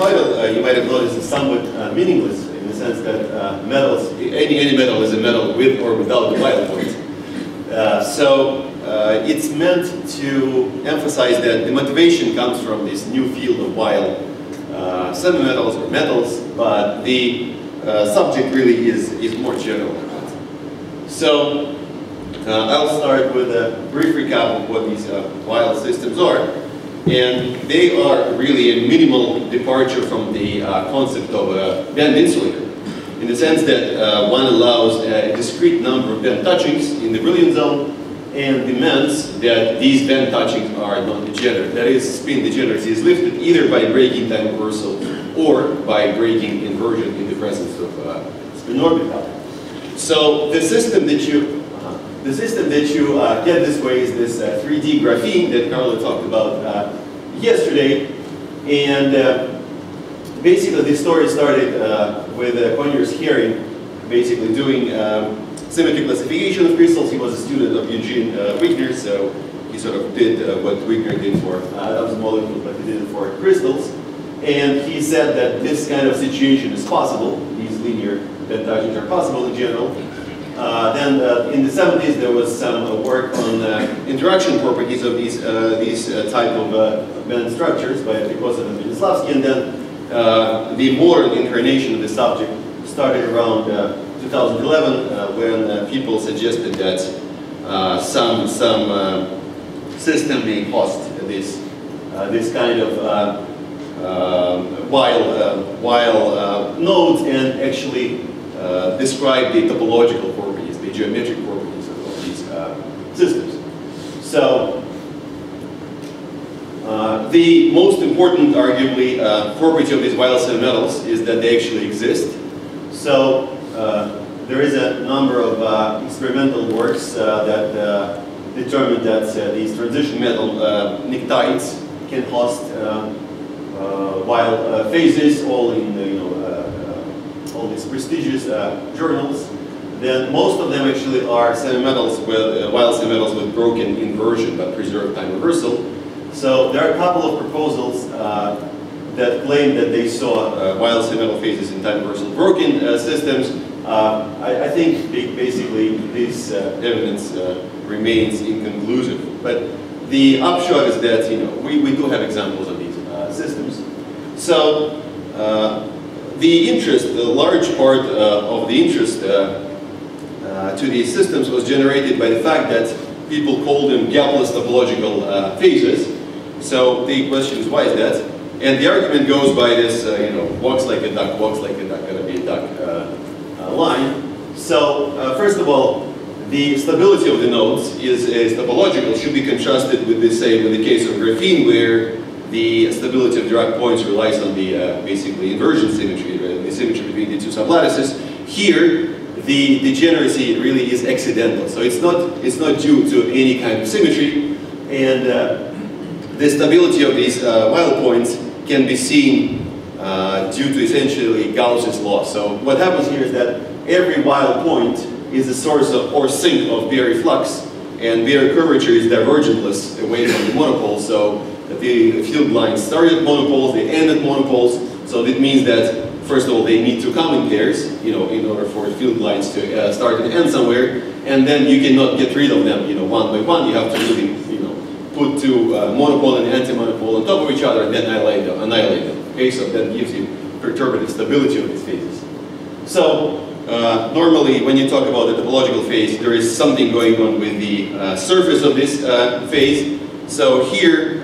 title, you might have noticed, is somewhat meaningless in the sense that metals, any metal is a metal with or without the Weyl point. So it's meant to emphasize that the motivation comes from this new field of Weyl semimetals or metals, but the subject really is more general. So I'll start with a brief recap of what these Weyl systems are. And they are really a minimal departure from the concept of a band insulator, in the sense that one allows a discrete number of band touchings in the brilliant zone and demands that these band touchings are non-degenerate. That is, spin degeneracy is lifted either by breaking time reversal or by breaking inversion in the presence of spin orbital. So the system that you get this way is this 3D graphene that Carlo talked about yesterday. And basically this story started with Conyers Herring basically doing symmetry classification of crystals. He was a student of Eugene Wigner, so he sort of did what Wigner did for atoms and molecules, but he did it for crystals. And he said that this kind of situation is possible. These linear band touchings are possible in general. Then in the 70s there was some work on interaction properties of these type of band structures by Picosov and Stanislavski, and then the modern incarnation of the subject started around 2011 when people suggested that some system may host this kind of Weyl nodes and actually describe the topological properties, the geometric properties of these systems. So, the most important, arguably, property of these Weyl semimetals is that they actually exist. So, there is a number of experimental works that determine that these transition metal pnictides can host Weyl phases, all in all these prestigious journals. Then most of them actually are semimetals with Weyl semimetals with broken inversion but preserved time reversal. So there are a couple of proposals that claim that they saw Weyl semimetal phases in time reversal broken systems. I think basically this evidence remains inconclusive. But the upshot is that we do have examples of these systems. So the large part of the interest to these systems was generated by the fact that people called them gapless topological phases. So the question is, why is that? And the argument goes by this, walks like a duck, gotta be a duck line. So first of all, the stability of the nodes is topological, should be contrasted with the case of graphene, where the stability of Dirac points relies on the basically inversion symmetry, right? The symmetry between the two sublattices. Here, the degeneracy really is accidental, so it's not due to any kind of symmetry, and the stability of these Weyl points can be seen due to essentially Gauss's law. So what happens here is that every Weyl point is a source of or sink of Berry flux, and Berry curvature is divergentless away from the monopole. So the field lines start at monopoles, they end at monopoles. So that means that first of all they need to come in pairs, in order for field lines to start and end somewhere, and then you cannot get rid of them, one by one. You have to really, put two monopole and anti-monopole on top of each other and then annihilate them. Okay, so that gives you perturbative stability of these phases. So normally when you talk about the topological phase, there is something going on with the surface of this phase. So here,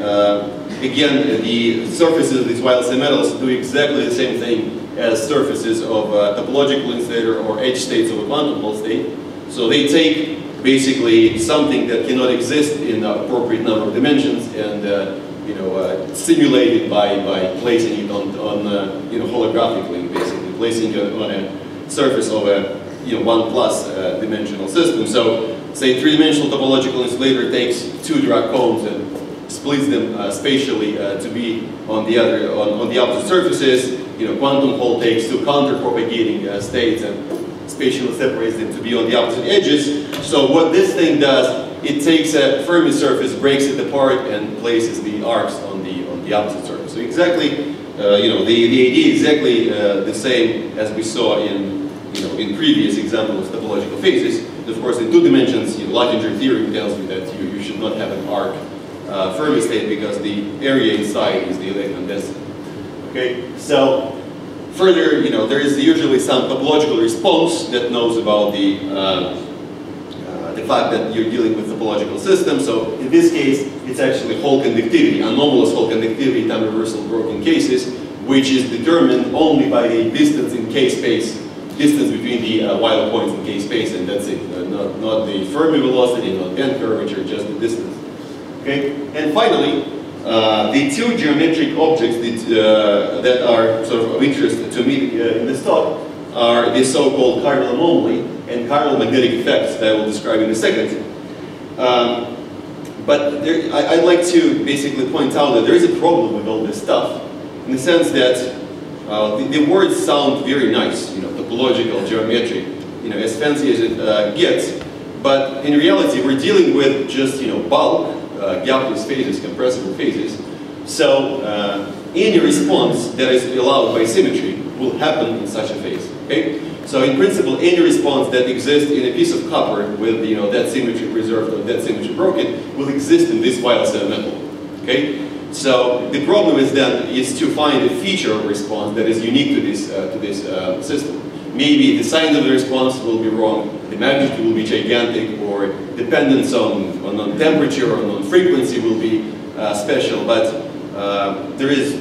again, the surfaces of these Weyl semimetals do exactly the same thing as surfaces of a topological insulator or edge states of a quantum Hall state. So they take basically something that cannot exist in the appropriate number of dimensions and simulate it by placing it on holographically, basically placing it on a surface of a 1+ dimensional system. So say three-dimensional topological insulator takes two Dirac cones and splits them spatially to be on the opposite surfaces. Quantum Hall takes two counter-propagating states and spatially separates them to be on the opposite edges. So what this thing does, it takes a Fermi surface, breaks it apart, and places the arcs on the opposite surface. So exactly the idea is exactly the same as we saw in previous examples of topological phases. Of course, in 2 dimensions, Lagrange theorem tells you that you should not have an arc Fermi state because the area inside is the electron density. Okay, so further, there is usually some topological response that knows about the fact that you're dealing with topological systems. So in this case, it's actually Hall conductivity, anomalous Hall conductivity, time reversal broken cases, which is determined only by the distance in k-space, distance between the Weyl points in k-space, and that's it. Not the Fermi velocity, not band curvature, just the distance. Okay, and finally, the 2 geometric objects that are sort of interest to me in this talk are the so-called chiral anomaly and chiral magnetic effects that I will describe in a second. But I'd like to basically point out that there is a problem with all this stuff, in the sense that the words sound very nice, topological, geometric, as fancy as it gets, but in reality we're dealing with just, bulk, gapless phases, compressible phases. So any response that is allowed by symmetry will happen in such a phase. Okay? So in principle, any response that exists in a piece of copper with that symmetry preserved or that symmetry broken will exist in this Weyl semimetal. Okay? So the problem is to find a feature of response that is unique to this system. Maybe the sign of the response will be wrong, the magnitude will be gigantic, or dependence on temperature or on frequency will be special. But there is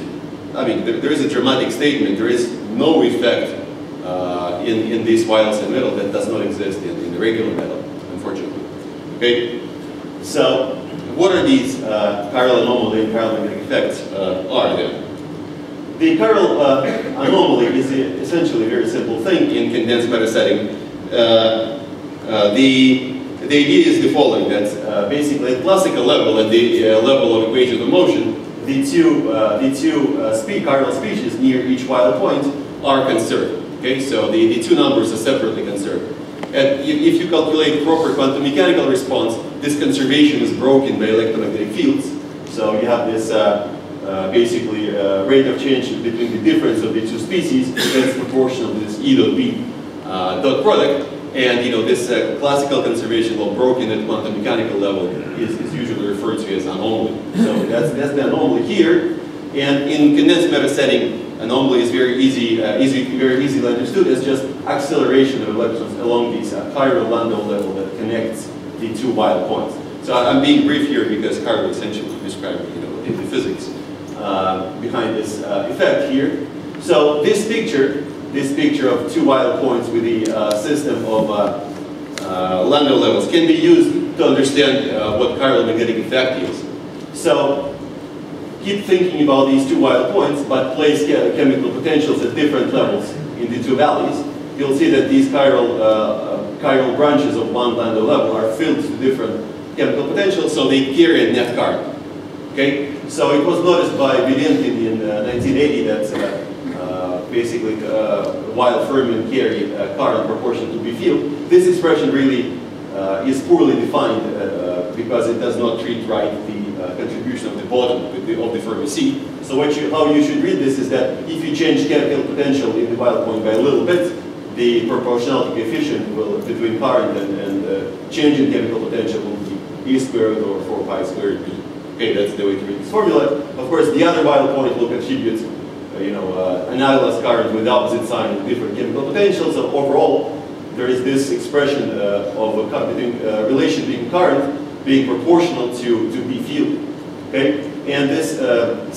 a dramatic statement. There is no effect in this Weyl semimetal that does not exist in the regular metal, unfortunately. Okay, so what are these chiral anomaly and chiral magnetic effects are there? The chiral anomaly is essentially a very simple thing in condensed matter setting. The idea is the following, that basically at classical level, at the level of equation of motion, the two chiral species near each Weyl point are conserved. Okay, so the 2 numbers are separately conserved. And if you calculate proper quantum mechanical response, this conservation is broken by electromagnetic fields. So you have this basically rate of change between the difference of the 2 species that's proportional to this E dot B dot product. And this classical conservation, while broken at quantum mechanical level, is usually referred to as anomaly. So that's the anomaly here. And in condensed matter setting, anomaly is very easily understood as just acceleration of electrons along this chiral Landau level that connects the 2 Weyl points. So I'm being brief here because Kerr essentially described the physics behind this effect here. So this picture of 2 Weyl points with the system of Landau levels can be used to understand what chiral magnetic effect is. So keep thinking about these 2 Weyl points, but place chemical potentials at different levels in the 2 valleys. You'll see that these chiral branches of one Landau level are filled to different chemical potentials, so they carry a net current. Okay, so it was noticed by Vilenkin in 1980 that basically Weyl fermions carry a current proportional to B field. This expression really is poorly defined because it does not treat right the contribution of the bottom of the Fermi C. So how you should read this is that if you change chemical potential in the Weyl point by a little bit, the proportionality coefficient between current and change in chemical potential will be E squared or 4 pi squared B. Okay, that's the way to read this formula. Of course, the other Weyl point will contribute analogous current with opposite sign and different chemical potentials. So overall, there is this expression of a relation between current being proportional to B field. Okay, and this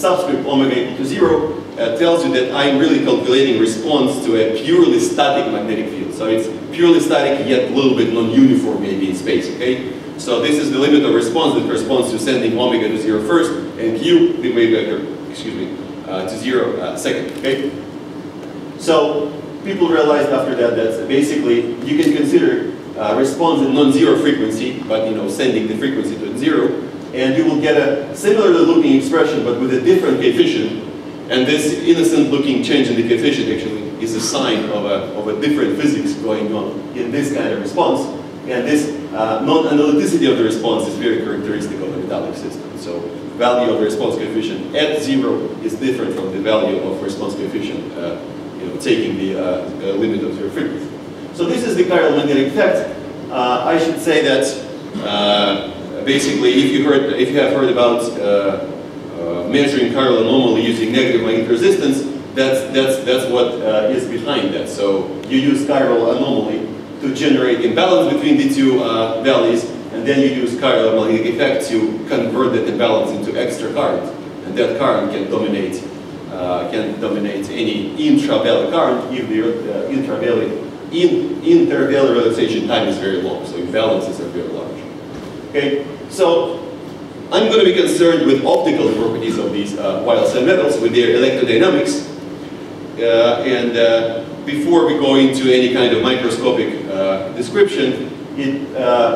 subscript omega equal to 0 tells you that I'm really calculating response to a purely static magnetic field. So it's purely static yet a little bit non-uniform maybe in space. Okay, so this is the limit of response that corresponds to sending omega to 0 first and Q the wave vector, to 0 second. Okay, so people realized after that that basically you can consider response at non-zero frequency, but sending the frequency to 0, and you will get a similarly looking expression but with a different coefficient. And this innocent looking change in the coefficient actually is a sign of a different physics going on in this kind of response. And this non-analyticity of the response is very characteristic of a metallic system. So value of the response coefficient at 0 is different from the value of response coefficient taking the limit of zero frequency. So this is the chiral magnetic effect. I should say that basically, if you have heard about measuring chiral anomaly using negative magnetic resistance, that's what is behind that. So you use chiral anomaly to generate imbalance between the two values, and then you use chiral magnetic effect to convert that imbalance into extra current, and that current can dominate any intra-valley current if the inter-valley relaxation time is very long, so imbalances are very large. Okay, so I'm going to be concerned with optical properties of these Weyl semimetals, with their electrodynamics, and before we go into any kind of microscopic description, it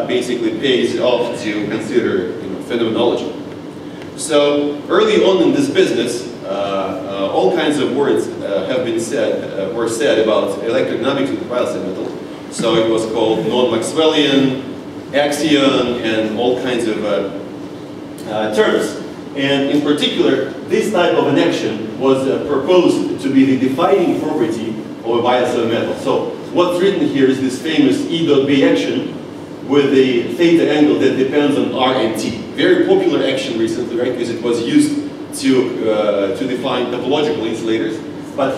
basically pays off to consider phenomenology. So early on in this business, all kinds of words were said about electrodynamics with Weyl semimetal. So it was called non-Maxwellian, axion, and all kinds of terms. And in particular, this type of an action was proposed to be the defining property of a Weyl semimetal. So what's written here is this famous E dot B action with a theta angle that depends on R and T. Very popular action recently, right? Because it was used to define topological insulators. But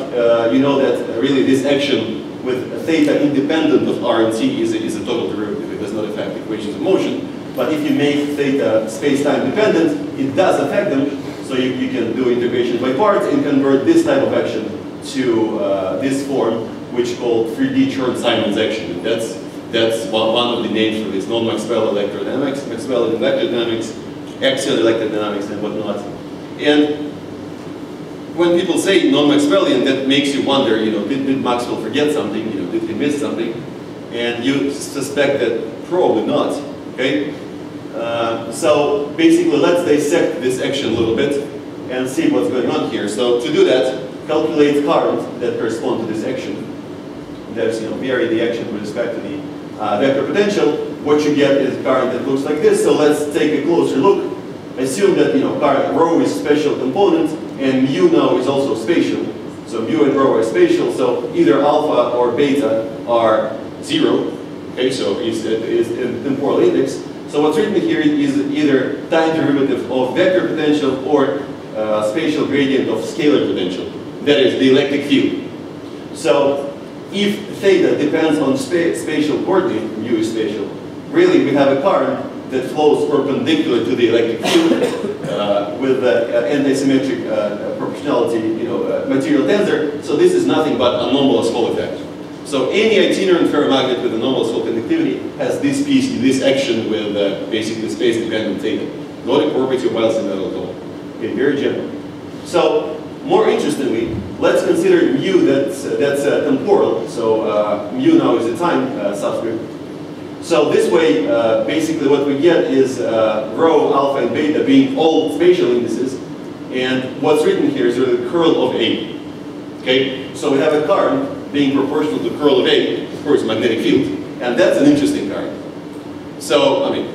you know that really this action with theta independent of R and T is a total derivative. It does not affect equations of motion. But if you make theta space-time dependent, it does affect them. So you can do integration by parts and convert this type of action to this form, which is called 3D Chern-Simons action. And that's one of the names for this non-Maxwell electrodynamics, Maxwell electrodynamics, axial electrodynamics, and whatnot. And when people say non-Maxwellian, that makes you wonder, did Maxwell forget something? Did he miss something? And you suspect that probably not. Okay. So basically, let's dissect this action a little bit and see what's going on here. So to do that, calculate current that correspond to this action. There's vary the action with respect to the vector potential. What you get is current that looks like this. So let's take a closer look. Assume that current rho is spatial component and mu now is also spatial. So mu and rho are spatial. So either alpha or beta are 0. Okay, so it's temporal index. So what's written here is either time derivative of vector potential or spatial gradient of scalar potential. That is the electric field. So if theta depends on spatial coordinate, mu is spatial, really we have a current that flows perpendicular to the electric field with anti-symmetric proportionality, material tensor. So this is nothing but anomalous Hall effect. So any itinerant ferromagnet with anomalous Hall conductivity has this piece, this action with basically space-dependent theta. Not a property of Weyl semimetal at all. Okay, very general. So more interestingly, let's consider mu that's temporal. So mu now is a time subscript. So this way, basically what we get is rho, alpha, and beta being all spatial indices. And what's written here is really the curl of A. Okay, so we have a current being proportional to curl of A, of course, magnetic field. And that's an interesting current. So, I mean,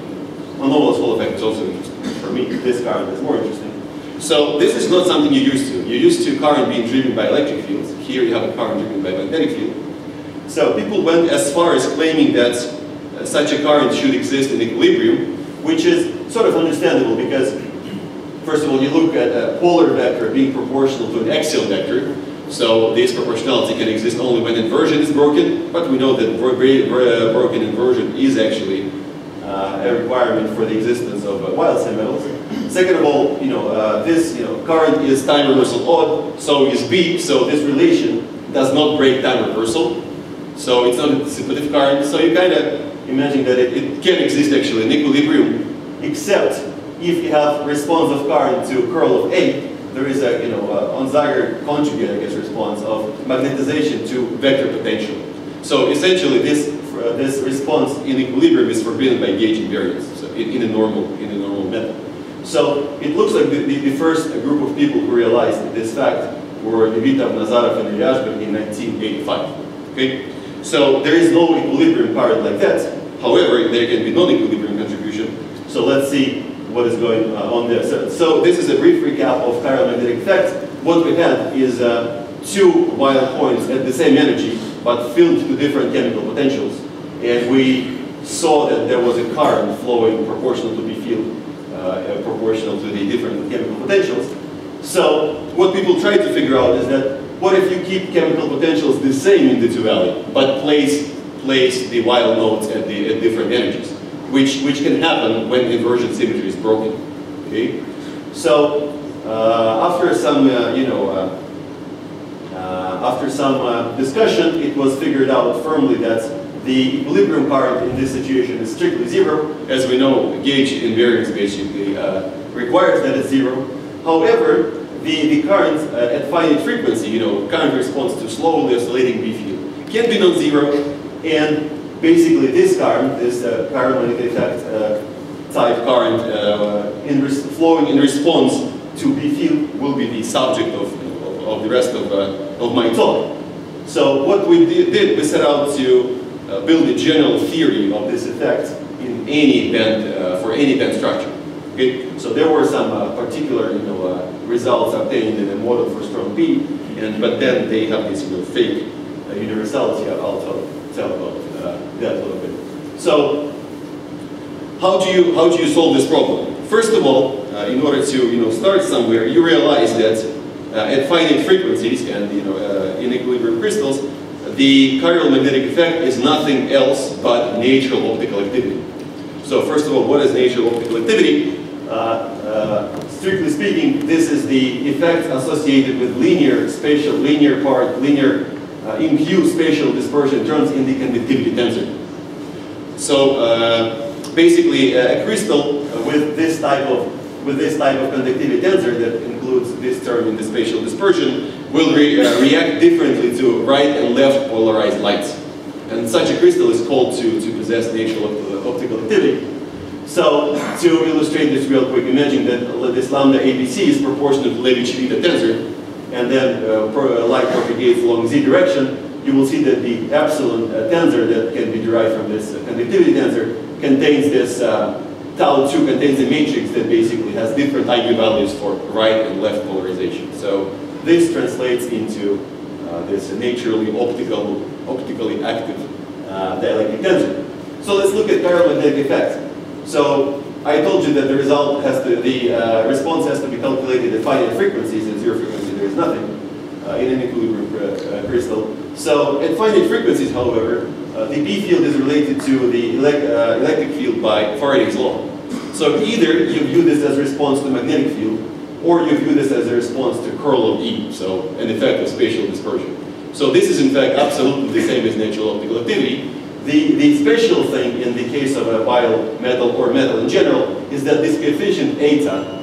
anomalous Hall effect is also interesting. For me, this current is more interesting. So this is not something you're used to. You're used to current being driven by electric fields. Here you have a current driven by magnetic field. So people went as far as claiming that such a current should exist in equilibrium, which is sort of understandable because, first of all, you look at a polar vector being proportional to an axial vector. So this proportionality can exist only when inversion is broken, but we know that broken inversion is actually a requirement for the existence of Weyl semimetals. Second of all, this current is time reversal odd, so is B, so this relation does not break time reversal. So it's not a dissipative current, so you kind of imagine that it can exist actually in equilibrium, except if you have response of current to curl of A, there is a Onsager conjugate, I guess, response of magnetization to vector potential. So essentially, this response in equilibrium is forbidden by gauge invariance, so in a normal method. So it looks like the first group of people who realized this fact were Levitov, Nazarov, and Ilyashkin in 1985. Okay, so there is no equilibrium current like that. However, there can be non-equilibrium contribution. So let's see what is going on there. So this is a brief recap of chiral magnetic effects. What we had is two Weyl points at the same energy, but filled to different chemical potentials. And we saw that there was a current flowing proportional to B field, proportional to the different chemical potentials. So what people try to figure out is that what if you keep chemical potentials the same in the two valley, but place the Weyl nodes at different energies, which can happen when inversion symmetry is broken. Okay, so after some after some discussion, it was figured out firmly that the equilibrium current in this situation is strictly zero. As we know, gauge invariance basically requires that it's zero. However, the current at finite frequency, current response to slowly oscillating B field, can be non-zero, and basically this current, this chiral magnetic effect type current flowing in response to B field will be the subject of the rest of my talk. So what we did, we set out to build a general theory of this effect in any band, for any band structure. Okay? So there were some particular results obtained in a model for strong P, but then they have this fake universality. I'll tell about that a little bit. So how do you solve this problem? First of all, in order to start somewhere, you realize that at finite frequencies and in equilibrium crystals, the chiral magnetic effect is nothing else but natural optical activity. So first of all, what is natural optical activity? Strictly speaking, this is the effect associated with linear in Q spatial dispersion terms in the conductivity tensor. So basically, a crystal with this type of conductivity tensor that includes this term in the spatial dispersion will react differently to right and left polarized lights. And such a crystal is called to possess natural optical activity. So to illustrate this real quick, imagine that this lambda ABC is proportional to Levi-Civita tensor, and then light propagates along z direction. You will see that the epsilon tensor that can be derived from this conductivity tensor contains this tau2 contains a matrix that basically has different eigenvalues for right and left polarization. So this translates into this naturally optically active dielectric tensor. So let's look at chiral magnetic effects. So I told you that the response has to be calculated at finite frequencies. At zero frequency, there is nothing in an equilibrium crystal. So at finite frequencies, however, the B field is related to the electric field by Faraday's law. So either you view this as a response to magnetic field, or you view this as a response to curl of E, so an effect of spatial dispersion. So this is in fact absolutely the same as natural optical activity. The special thing in the case of a Weyl metal or metal in general is that this coefficient eta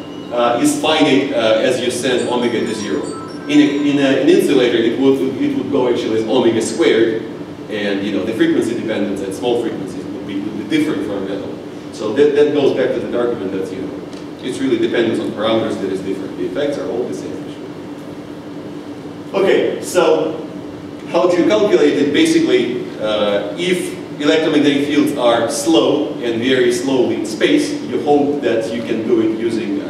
is finite as you send omega to zero. In an insulator, it would go actually as omega squared, and the frequency dependence at small frequencies would be different from a metal. So that goes back to the argument that it's really dependent on parameters that is different. The effects are all the same. Okay, so how do you calculate it? Basically, if electromagnetic fields are slow and very slowly in space, you hope that you can do it using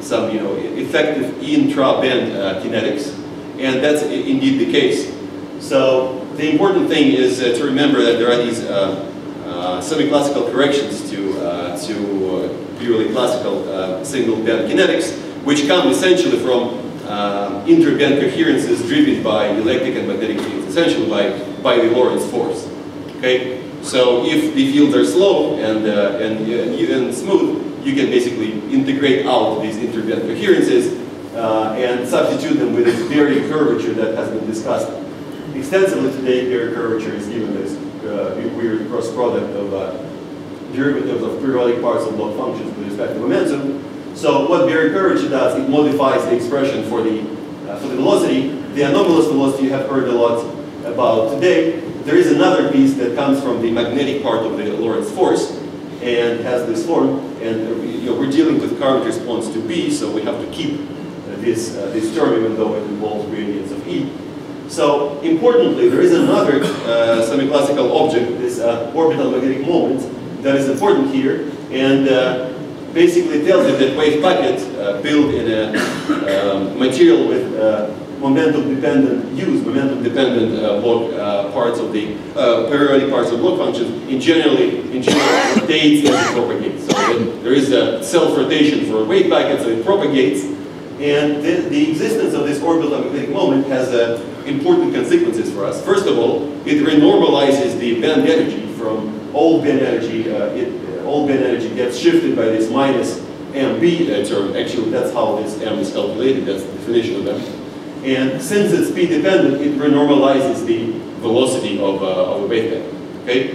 some effective intraband kinetics, and that's indeed the case. So the important thing is to remember that there are these semi-classical corrections to purely classical single band kinetics, which come essentially from interband coherences driven by electric and magnetic fields, essentially by the Lorentz force. Okay, so if the fields are slow and smooth, you can basically integrate out these interband coherences and substitute them with this very curvature that has been discussed extensively today. Very curvature is given as weird cross product of derivatives of periodic parts of log functions with respect to momentum. So what Berry curvature does, it modifies the expression for the velocity. The anomalous velocity you have heard a lot about today. There is another piece that comes from the magnetic part of the Lorentz force and has this form. And we're dealing with current response to B, so we have to keep this term even though it involves gradients of E. So importantly, there is another semi-classical object, this orbital magnetic moment, that is important here, and basically tells you that wave packet built in a material with momentum-dependent block parts of the periodic parts of block functions in general rotates as it propagates. So there is a self-rotation for a wave packet, so it propagates, and the existence of this orbital magnetic moment has important consequences for us. First of all, it renormalizes the band energy from old band energy. Old band energy gets shifted by this minus mb term. Actually, that's how this m is calculated. That's the definition of m. And since it's p dependent, it renormalizes the velocity of a wave packet. Okay.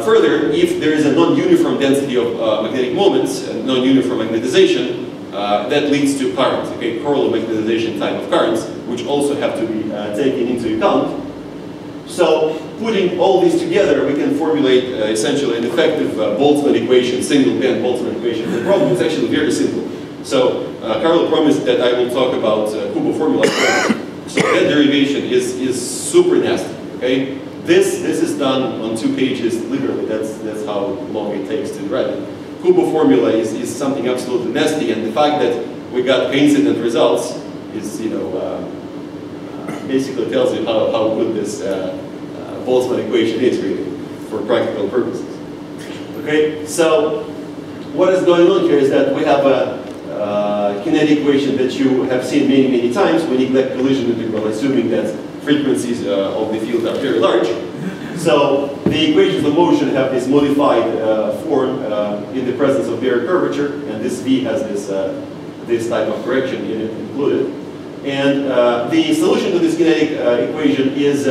Further, if there is a non-uniform density of magnetic moments, non-uniform magnetization, that leads to currents. Okay, Correlate magnetization type of currents, which also have to be taken into account. So, putting all these together, we can formulate essentially an effective Boltzmann equation, single-band Boltzmann equation. The problem is actually very simple. So, Carlo promised that I will talk about Kubo formula. So that derivation is super nasty. Okay, this is done on 2 pages literally. That's how long it takes to write it. Kubo formula is something absolutely nasty, and the fact that we got coincident results is, basically tells you how good this Boltzmann equation is really for practical purposes. Okay, so what is going on here is that we have a kinetic equation that you have seen many times. We neglect collision integral, assuming that frequencies of the field are very large. So the equations of motion have this modified form in the presence of their curvature, and this V has this type of correction in it included. And the solution to this kinetic equation is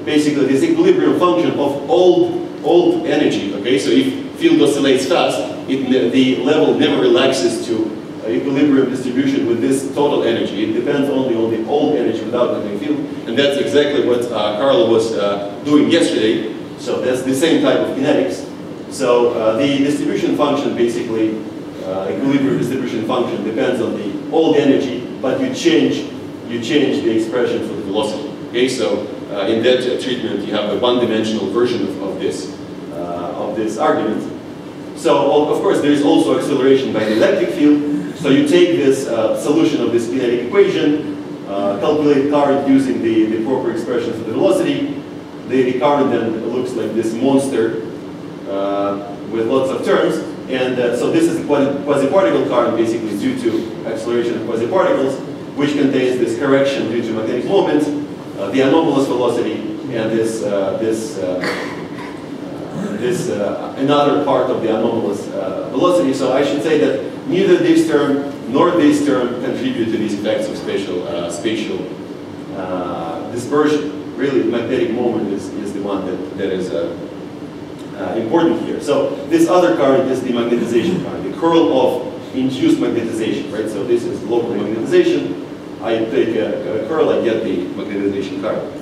basically this equilibrium function of old energy. Okay, so if field oscillates fast, the level never relaxes to equilibrium distribution with this total energy. It depends only on the old energy without magnetic field, and that's exactly what Carlo was doing yesterday. So that's the same type of kinetics. So the distribution function, basically, equilibrium distribution function depends on the old energy, but you change the expression for the velocity. Okay, so in that treatment, you have a one-dimensional version of this argument. So of course, there is also acceleration by the electric field. So you take this solution of this kinetic equation, calculate current using the proper expression for the velocity. The current then looks like this monster with lots of terms. And so this is a quasi-particle current, basically due to acceleration of quasi-particles, which contains this correction due to magnetic moment, the anomalous velocity, and another part of the anomalous velocity. So I should say that neither this term nor this term contribute to these effects of spatial dispersion. Really, the magnetic moment is the one that is important here. So this other current is the magnetization current, the curl of induced magnetization, right? So this is local magnetization. I take a curl, I get the magnetization current.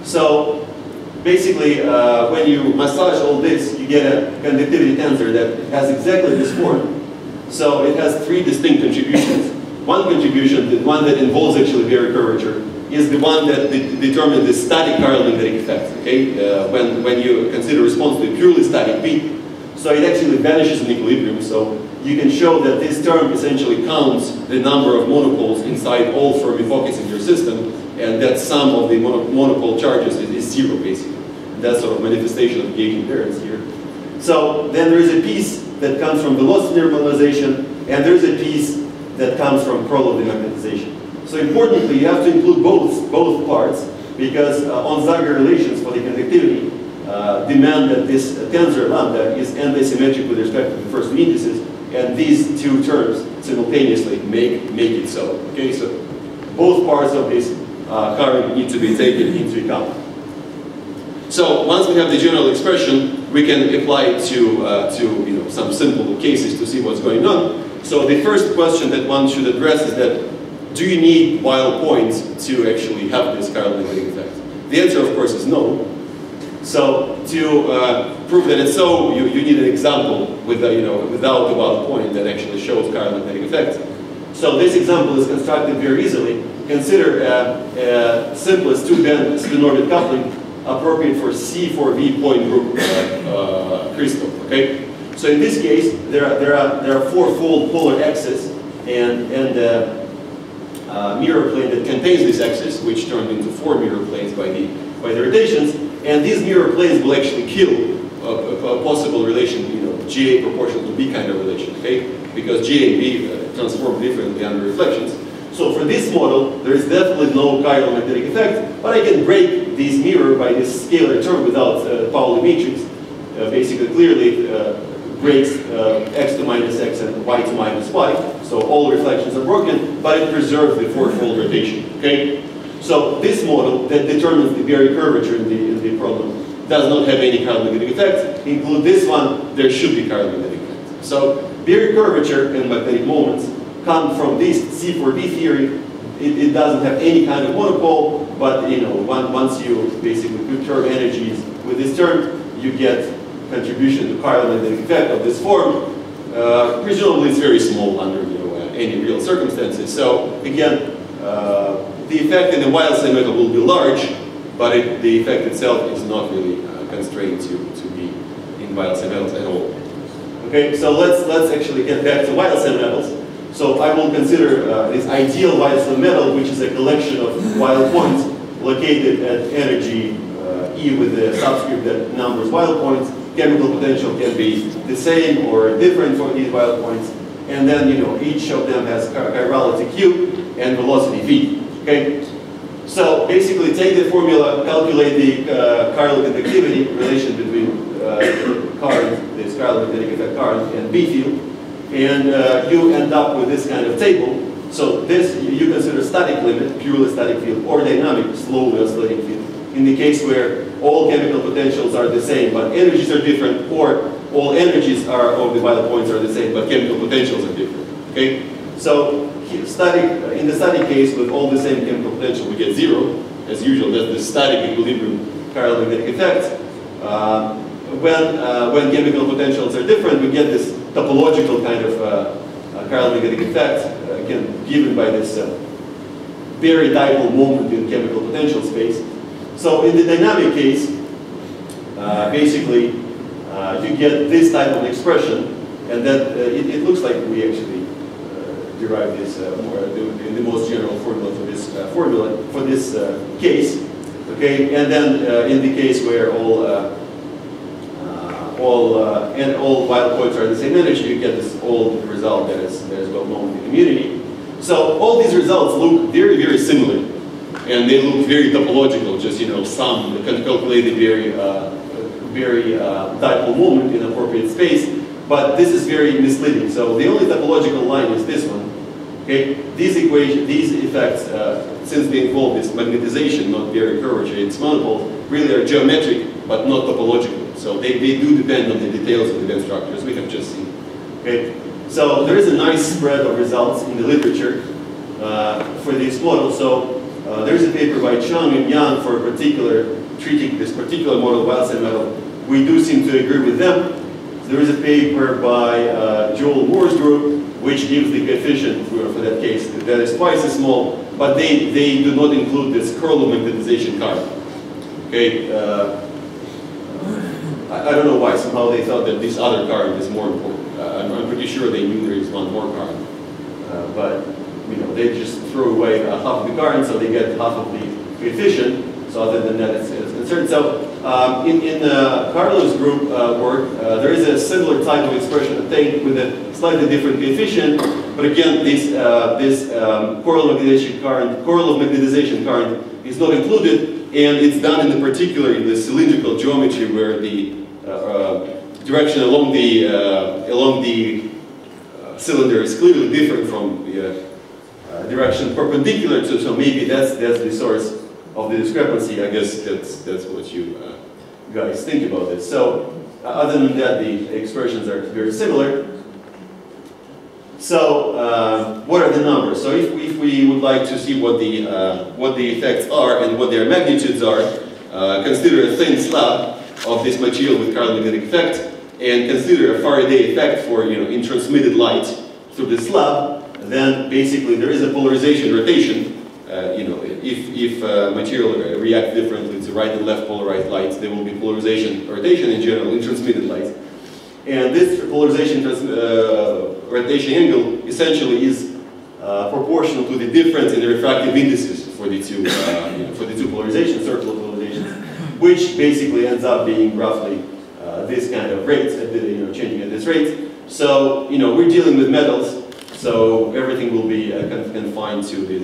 So basically, when you massage all this, you get a conductivity tensor that has exactly this form. So it has 3 distinct contributions. One contribution, the one that involves actually Kerr curvature, is the one that determines the static chiral magnetic effect. Okay, when you consider response to a purely static peak, so it actually vanishes in equilibrium. So you can show that this term essentially counts the number of monopoles inside all Fermi pockets in your system, and that sum of the monopole charges is 0 basically. That's sort of manifestation of gauge invariance here. So then there is a piece that comes from velocity normalization, and there is a piece that comes from curl of the magnetization. So importantly, you have to include both parts, because on-Zager relations for the conductivity demand that this tensor lambda is anti-symmetric with respect to the first indices, and these 2 terms simultaneously make it so. Okay, so both parts of this current need to be taken into account. So once we have the general expression, we can apply it to some simple cases to see what's going on. So the first question that one should address is that, do you need Weyl points to actually have this chiral magnetic effect? The answer, of course, is no. So to prove that it's so, you need an example without the Weyl point that actually shows chiral magnetic effect. So this example is constructed very easily. consider simplest two-band spin-orbit coupling appropriate for C4V point group crystal. Okay, so in this case, there are four-fold polar axis and mirror plane that contains this axis, which turned into four mirror planes by the rotations, and these mirror planes will actually kill a possible relation, GA proportional to B kind of relation, okay? Because GA and B transform differently under reflections. So for this model, there is definitely no chiral magnetic effect, but I can break this mirror by this scalar term without Pauli matrix. Basically, clearly breaks x to minus x and y to minus y. So all reflections are broken, but it preserves the four-fold rotation, okay? So this model that determines the Berry curvature in the problem does not have any chiral magnetic effect. Include this one, there should be chiral magnetic effect. So Berry curvature and magnetic moments come from this C4D theory. It doesn't have any kind of monopole, but once you basically perturb energies with this term, you get contribution to chiral magnetic effect of this form. Presumably it's very small under any real circumstances. So again, the effect in the Weyl semimetal will be large, but the effect itself is not really constrained to be in Weyl semimetals at all. Okay, so let's actually get back to Weyl semimetals. So I will consider this ideal Weyl semimetal, which is a collection of Weyl points located at energy E with the subscript that numbers Weyl points. Chemical potential can be the same or different for these Weyl points, and then each of them has chirality Q and velocity V. Okay, so basically take the formula, calculate the chiral conductivity relation between current, this chiral magnetic effect current, and B field, and you end up with this kind of table. So this you consider static limit, purely static field, or dynamic, slowly oscillating field. In the case where all chemical potentials are the same, but energies are different, or all energies of the Weyl points are the same, but chemical potentials are different. Okay, so in the static case, with all the same chemical potential, we get zero, as usual. That's the static equilibrium chiral magnetic effect. When chemical potentials are different, we get this topological kind of chiral magnetic effect, again given by this very dipole moment in chemical potential space. So in the dynamic case, basically you get this type of expression, and that it looks like we actually derive this in the most general formula for this case. Okay, and then in the case where all Weyl points are the same energy, you get this old result that is well known in the community. So all these results look very, very similar. And they look very topological, just some calculated very dipole moment in appropriate space. But this is very misleading. So the only topological line is this one. Okay, these effects, since they involve this magnetization, not Berry curvature, it's monopole, really are geometric but not topological. So they do depend on the details of the band structures we have just seen. Okay, so there is a nice spread of results in the literature for this model. So there's a paper by Chung and Yang for treating this particular model of Weyl semimetal. We do seem to agree with them. There is a paper by Joel Moore's group, which gives the coefficient for that case that is twice as small, but they do not include this curl of magnetization current. Okay, I don't know why. Somehow they thought that this other current is more important. I'm pretty sure they knew there is one more current, but they just threw away half of the current, so they get half of the coefficient. So other than that, it's concerned. So in Carlo's group work, there is a similar type of expression obtained with a slightly different coefficient. But again, this coil of magnetization current is not included, and it's done in particular in the cylindrical geometry where the direction along the cylinder is clearly different from the direction perpendicular to. So maybe that's the source of the discrepancy. I guess that's what you guys think about this. So other than that, the expressions are very similar. So what are the numbers? So if we would like to see what the effects are and what their magnitudes are, consider a thin slab of this material with chiral magnetic effect, and consider a Faraday effect for in transmitted light through the slab. Then basically there is a polarization rotation if material react differently to right and left polarized lights, there will be polarization, rotation in general in transmitted light. And this polarization rotation angle essentially is proportional to the difference in the refractive indices for the two, polarizations, circular polarizations, which basically ends up being roughly this kind of rates, changing at this rate. So, we're dealing with metals, so everything will be confined to the,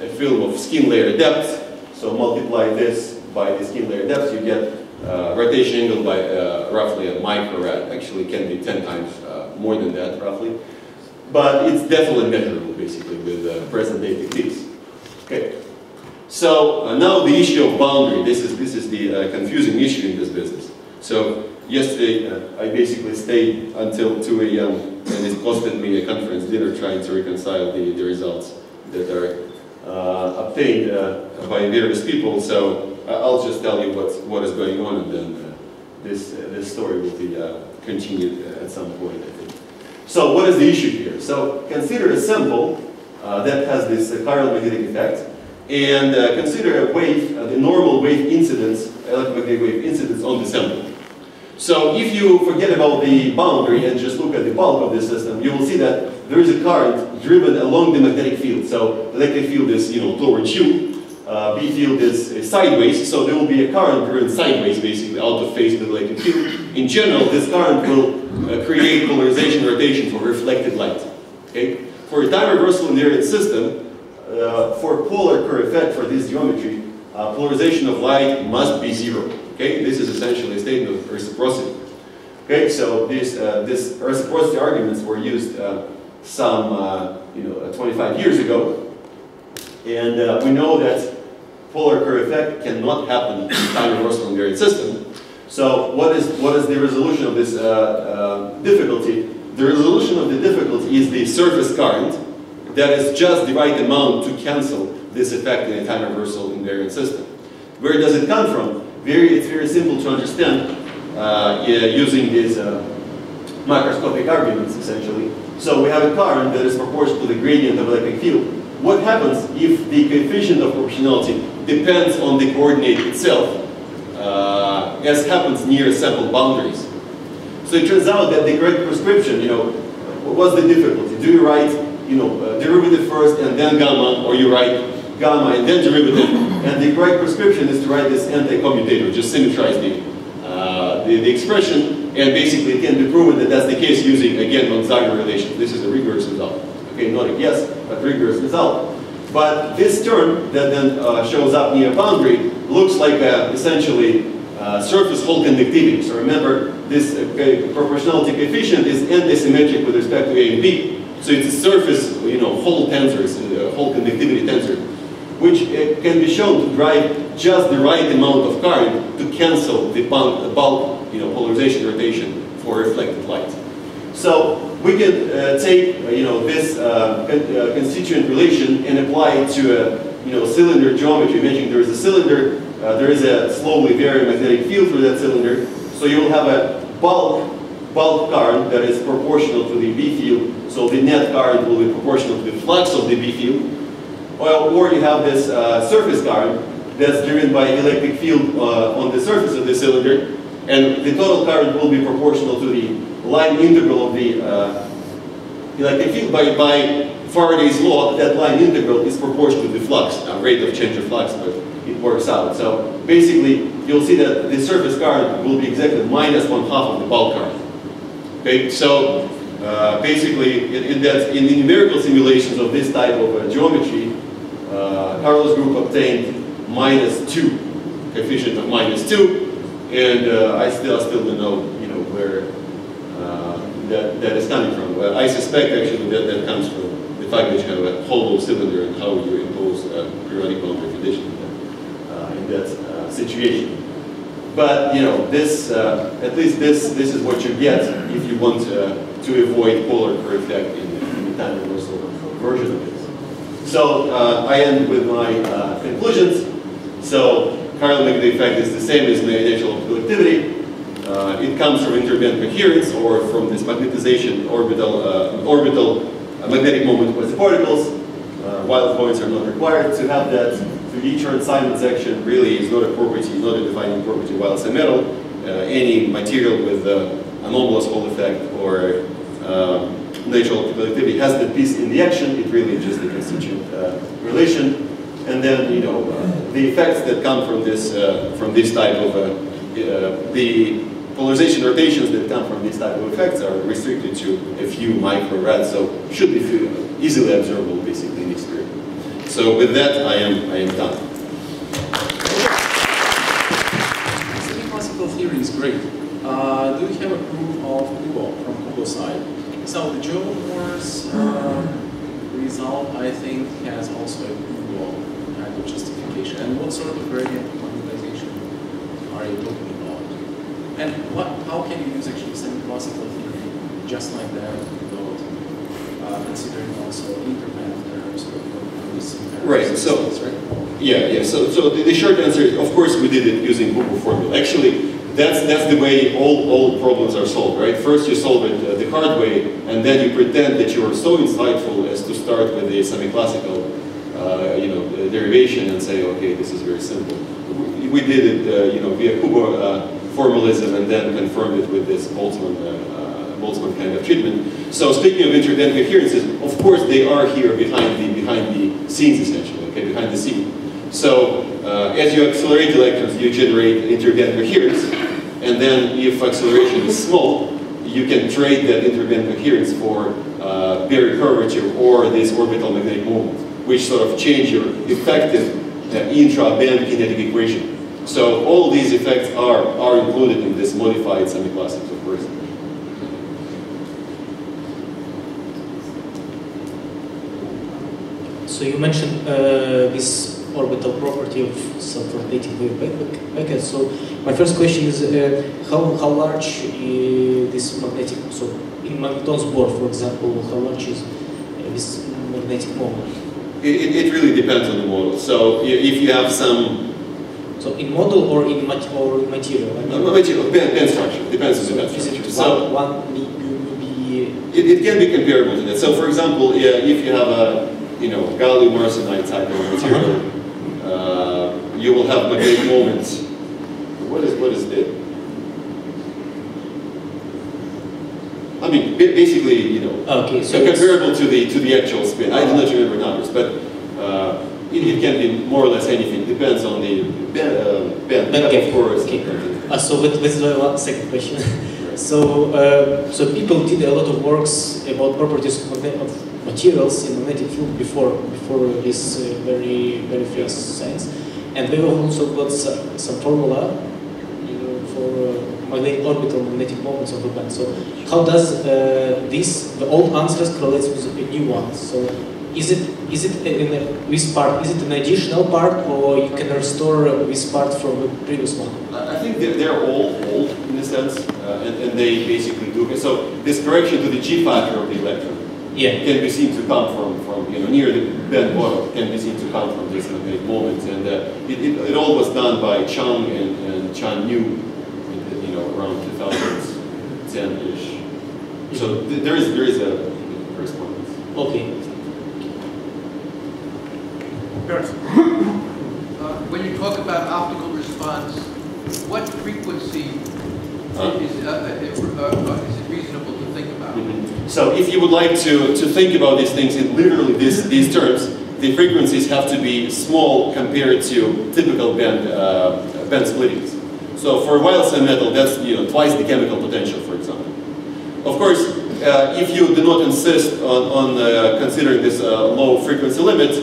a film of skin layer depth. So multiply this by the skin layer depth, you get rotation angle by roughly a microrad. Actually, it can be 10 times more than that, roughly. But it's definitely measurable, basically, with present-day techniques. Okay. So now the issue of boundary. This is the confusing issue in this business. So yesterday I basically stayed until 2 a.m. and it costed me a conference dinner trying to reconcile the results that are obtained by various people. So I'll just tell you what is going on, and then this story will be continued at some point, I think. So what is the issue here? So consider a sample that has this chiral magnetic effect, and consider a wave, the normal wave incidence, electromagnetic wave incidence on the sample. So if you forget about the boundary and just look at the bulk of the system, you will see that there is a current driven along the magnetic field. So electric field is towards you, B field is sideways, so there will be a current driven sideways, basically out of phase with the electric field. In general, this current will create polarization rotation for reflected light. Okay? For a time reversal invariant system, for polar Kerr effect for this geometry, polarization of light must be zero. Okay, this is essentially a statement of reciprocity. Okay, so this reciprocity arguments were used some 25 years ago, and we know that polar Kerr effect cannot happen in time reversal invariant system. So what is the resolution of this difficulty? The resolution of the difficulty is the surface current that is just the right amount to cancel this effect in a time reversal invariant system. Where does it come from? It's very simple to understand using these macroscopic arguments, essentially. So we have a current that is proportional to the gradient of electric field. What happens if the coefficient of proportionality depends on the coordinate itself, as happens near sample boundaries? So it turns out that the correct prescription, what's the difficulty? Do you write, derivative first and then gamma, or you write gamma and then derivative? And the correct prescription is to write this anti-commutator, just symmetrize the expression, and basically it can be proven that that's the case using, again, non-Zager relations. This is a rigorous result. Okay, not a guess, but rigorous result. But this term that then shows up near boundary looks like essentially surface Hall conductivity. So remember, this proportionality coefficient is antisymmetric with respect to A and B. So it's a surface, Hall tensor, it's a Hall conductivity tensor, which can be shown to drive just the right amount of current to cancel the bulk polarization rotation for reflected light. So we can take this constituent relation and apply it to a cylinder geometry. Imagine there is a cylinder, there is a slowly varying magnetic field through that cylinder. So you will have a bulk current that is proportional to the B field. So the net current will be proportional to the flux of the B field. Or you have this surface current that's driven by electric field on the surface of the cylinder, and the total current will be proportional to the line integral of the electric field. By Faraday's law, that line integral is proportional to the flux, rate of change of flux, but it works out. So basically, you'll see that the surface current will be exactly minus 1/2 of the bulk current. Okay, so basically, in the numerical simulations of this type of geometry, Carlos group obtained -2, coefficient of -2, and I still don't know, where that is coming from. Well, I suspect actually that comes from the fact that you have a hollow cylinder and how you impose periodic boundary condition in that situation. But this at least this is what you get if you want to avoid polar Kerr effect in the time reversal version of this. So I end with my conclusions. So chiral magnetic effect is the same as natural optical activity. It comes from interband coherence or from this magnetization orbital magnetic moment with the particles. Weyl points are not required to have that. The return Simons action really is not a property, not a defining property while it's a metal. Any material with anomalous Hall effect or natural optical activity has the piece in the action. It really is just a constituent relation. And then, you know, the effects that come from this type of the polarization rotations that come from these type of effects are restricted to a few microrads, so should be easily observable basically in experiment. So with that, I am done. Semiclassical theory is great. Do you have a proof of Google from Google side? So the Joe Moore's result, I think, has also a Google kind of justification. And what sort of gradient quantization are you talking about? And how can you use actually semiclassical theory just like that without considering also interband terms or this? Right. So yeah. So the short answer is, of course, we did it using Google formula. Actually, that's the way all problems are solved, right? First, you solve it the hard way, and then you pretend that you are so insightful as to start with a semiclassical, derivation and say, okay, this is very simple. We did it, via Kubo formalism, and then confirmed it with this Boltzmann kind of treatment. So speaking of interband coherences, of course they are here behind the scenes essentially, okay, behind the scene. So as you accelerate electrons, you generate interband coherence, and then if acceleration is small, you can trade that interband coherence for Kerr curvature or this orbital magnetic moment, which sort of change your effective intraband kinetic equation. So all these effects are included in this modified semiclassics, of course. So you mentioned this orbital property of self-rotating wave packet. So my first question is how large this magnetic, so in Magneton's board, for example, how large is this magnetic moment? It really depends on the model. So if you have some... So in model or in material? I mean, material, band structure, depends on the band structure. So it can be comparable to that. So for example, if you have a gallium arsenide type of material, you will have magnetic moments. What is that? I mean, basically, okay, so comparable to the actual spin. I do not remember numbers, but it can be more or less anything. Depends on the band gap, of course. Okay. So this is my second question. So people did a lot of works about properties of materials in magnetic field before this very famous science, and we have also got some formula for orbital magnetic moments of the band. So how does the old answers correlates with the new ones? So is it in this part? Is it an additional part, or you can restore this part from the previous one? I think they're all old in a sense, and they basically do. So this correction to the G factor of the electron can be seen to come from near the band bottom, can be seen to come from this magnetic moment, and it all was done by Chang and Chan Yu, around 2010-ish. So there is a correspondence. Okay. When you talk about optical response, what frequency is it reasonable to think about? So if you would like to think about these things in literally these terms, the frequencies have to be small compared to typical band splittings. So for a Weyl semi-metal, that's twice the chemical potential, for example. Of course, if you do not insist on considering this low frequency limit,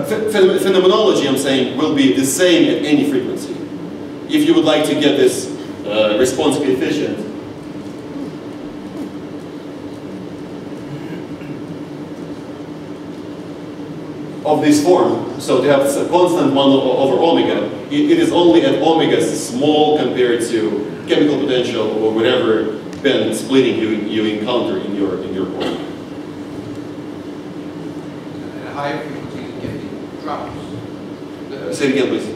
phenomenology, I'm saying, will be the same at any frequency. If you would like to get this response coefficient of this form, so to have a constant 1 over omega, it is only at omega small compared to chemical potential or whatever band splitting you encounter in your core. At higher frequencies, it can be drops. Say it again, please.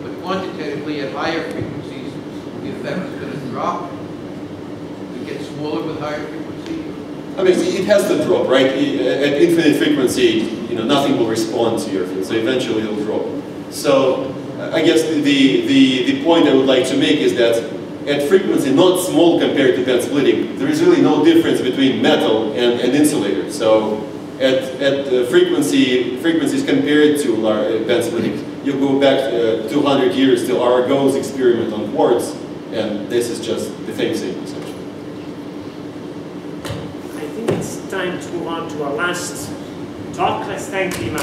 But quantitatively, at higher frequencies, the effect is going to drop. It gets smaller with higher frequency. I mean, it has to drop, right? At infinite frequency, nothing will respond to your field, so eventually it'll drop. So I guess the point I would like to make is that at frequency not small compared to band splitting, there is really no difference between metal and insulator. So at frequencies compared to band splitting, you go back 200 years to Arago's experiment on quartz, and this is just the same thing, essentially. I think it's time to move on to our last talk. Let's thank Dima.